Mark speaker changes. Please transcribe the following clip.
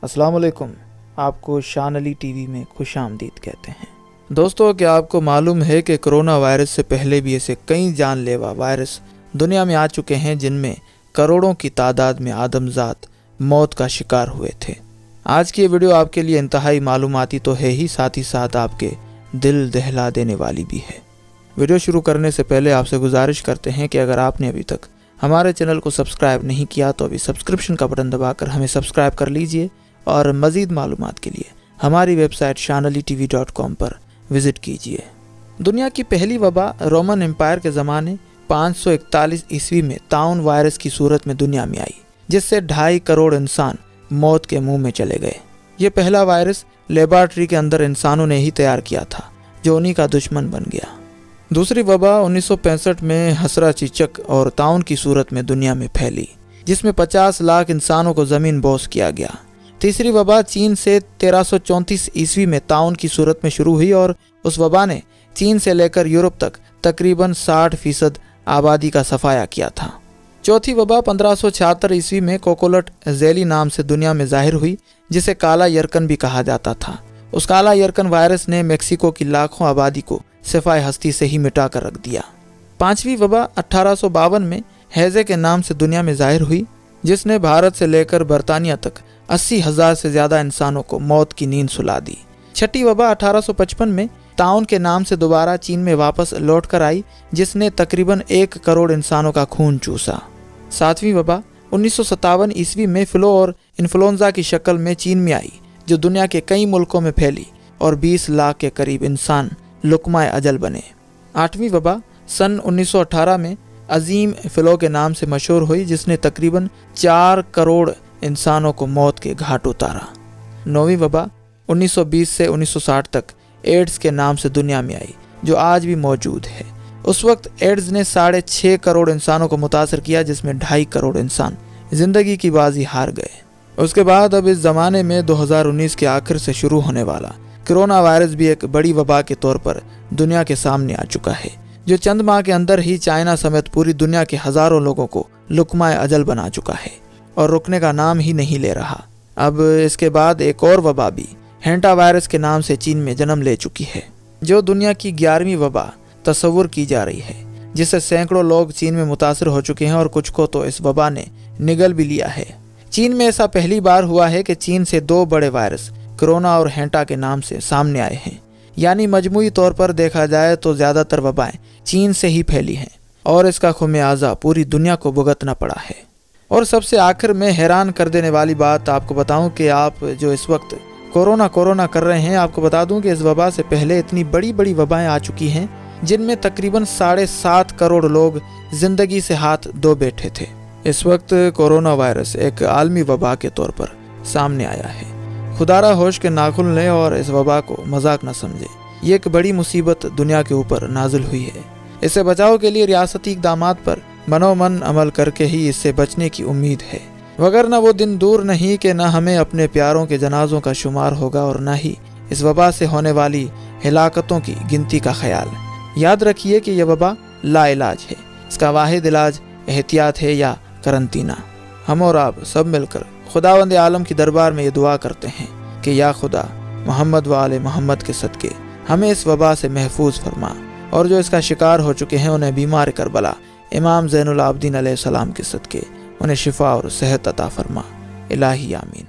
Speaker 1: السلام علیکم، آپ کو شان علی ٹی وی میں خوش آمدید کہتے ہیں۔ دوستو، کیا آپ کو معلوم ہے کہ کرونا وائرس سے پہلے بھی ایسے کئی جان لیوا وائرس دنیا میں آ چکے ہیں جن میں کروڑوں کی تعداد میں آدمزاد موت کا شکار ہوئے تھے۔ آج کی یہ ویڈیو آپ کے لیے انتہائی معلوماتی تو ہے ہی ساتھ آپ کے دل دہلا دینے والی بھی ہے۔ ویڈیو شروع کرنے سے پہلے آپ سے گزارش کرتے ہیں کہ اگر آپ نے ابھی تک ہمارے چینل کو سبسکرائب نہیں کیا تو ابھی سبسکرپشن کا بٹن دبا کر ہمیں سبسکرائب کر لیجئے، اور مزید معلومات کے لیے ہماری ویب سائٹ shanalitv.com پر وزٹ کیجئے۔ دنیا کی پہلی وبا رومن امپائر کے زمانے 541 عیسوی میں طاعون وائرس کی صورت میں دنیا میں آئی، جس سے 2.5 کروڑ انسان موت کے منہ میں چلے گئے۔ یہ پہلا وائرس لیبارٹری کے اندر انسانوں نے ہی تیار کیا تھا، جو انہی کا دشمن بن گیا۔ دوسری وبا 1965 میں حسرہ چیچک اور طاعون کی صورت میں دنیا میں پھیلی، جس میں 50 لاکھ انسانوں کو زمین بوس کیا گیا۔ تیسری وبا چین سے 1334 عیسوی میں طاعون کی صورت میں شروع ہوئی اور اس وبا نے چین سے لے کر یورپ تک تقریباً 60% آبادی کا صفایا کیا تھا۔ چوتھی وبا 1576 عیسوی میں کوکولٹ زیلی نام سے دنیا میں ظاہر ہوئی، جسے کالا یرکن بھی کہا جاتا تھا۔ اس کالا یرکن وائرس نے میکسیکو کی لاکھوں آبادی کو صفائے ہستی سے ہی مٹا کر رکھ دیا۔ پانچویں وبا 1852 میں ہیزے کے نام سے دنیا میں ظاہر ہوئی، جس نے بھارت سے لے کر برطانیہ تک 80,000 سے زیادہ انسانوں کو موت کی نیند سلا دی۔ چھٹی وبا 1855 میں طاعون کے نام سے دوبارہ چین میں واپس لوٹ کر آئی، جس نے تقریباً 1 کروڑ انسانوں کا خون چوسا۔ ساتویں وبا 1957 عیسوی میں فلو اور انفلونزا کی شکل میں چین میں آئی، جو دنیا کے کئی ملکوں میں پھیلی اور 20 لاکھ کے قریب انسان لقمہ اجل بنے۔ آٹھویں وبا سن 1918 میں عظیم فلو کے نام سے مشہور ہوئی، جس نے تقریباً 4 کروڑ انسانوں کو موت کے گھاٹ اتارا۔ نویں وبا 1920 سے 1960 تک ایڈز کے نام سے دنیا میں آئی، جو آج بھی موجود ہے۔ اس وقت ایڈز نے 6.5 کروڑ انسانوں کو متاثر کیا، جس میں 2.5 کروڑ انسان زندگی کی بازی ہار گئے۔ اس کے بعد اب اس زمانے میں 2019 کے آخر سے شروع ہونے والا کرونا وائرس بھی ایک بڑی وبا کے طور پر دنیا کے سامنے آ چکا ہے، جو چند ماہ کے اندر ہی چائنا سمیت پوری دنیا کے ہزاروں لوگوں کو لقمہ اجل بنا چکا ہے اور رکنے کا نام ہی نہیں لے رہا۔ اب اس کے بعد ایک اور وبا بھی ہینٹا وائرس کے نام سے چین میں جنم لے چکی ہے، جو دنیا کی 11ویں وبا تصور کی جا رہی ہے، جس سے سینکڑوں لوگ چین میں متاثر ہو چکے ہیں اور کچھ کو تو اس وبا نے نگل بھی لیا ہے۔ چین میں ایسا پہلی بار ہوا ہے کہ چین سے 2 بڑے وائرس کرونا اور ہینٹا کے نام سے سامنے آئے ہیں، یعنی مجموعی طور پر دیکھا جائے تو زیادہ تر وبائیں چین سے ہی پھیلی ہیں اور اس کا خمیازہ پوری دنیا کو بھگتنا پڑا ہے۔ اور سب سے آخر میں حیران کر دینے والی بات آپ کو بتاؤں کہ آپ جو اس وقت کورونا کر رہے ہیں، آپ کو بتا دوں کہ اس وبا سے پہلے اتنی بڑی وبائیں آ چکی ہیں، جن میں تقریباً 7.5 کروڑ لوگ زندگی سے ہاتھ دھو بیٹھے تھے۔ اس وقت کورونا وائرس ایک عالمی وبا کے طور پر سامنے آیا ہے۔ خدارا ہوش کے ناخن لیں اور اس وبا کو مذاق نہ سمجھے۔ یہ ایک بڑی مصیبت دنیا کے اوپر نازل ہوئی ہے۔ اس سے بچاؤ کے لیے ریاستی اقدامات پر منومن عمل کر کے ہی اس سے بچنے کی امید ہے، وگرنہ وہ دن دور نہیں کہ نہ ہمیں اپنے پیاروں کے جنازوں کا شمار ہوگا اور نہ ہی اس وبا سے ہونے والی ہلاکتوں کی گنتی کا خیال۔ یاد رکھیے کہ یہ وبا لا علاج ہے، اس کا واحد علاج احتیاط ہے یا قرنطینہ۔ ہم اور آپ سب مل کر خداوند عالم کی دربار میں یہ دعا کرتے ہیں کہ یا خدا محمد و آل محمد کے صدقے ہمیں اس وبا سے محفوظ فرما، اور جو اس کا شکار ہو چکے ہیں انہیں بیمار کربلا امام زین العابدین علیہ السلام کے صدقے انہیں شفا اور صحت عطا فرما۔ الہی آمین۔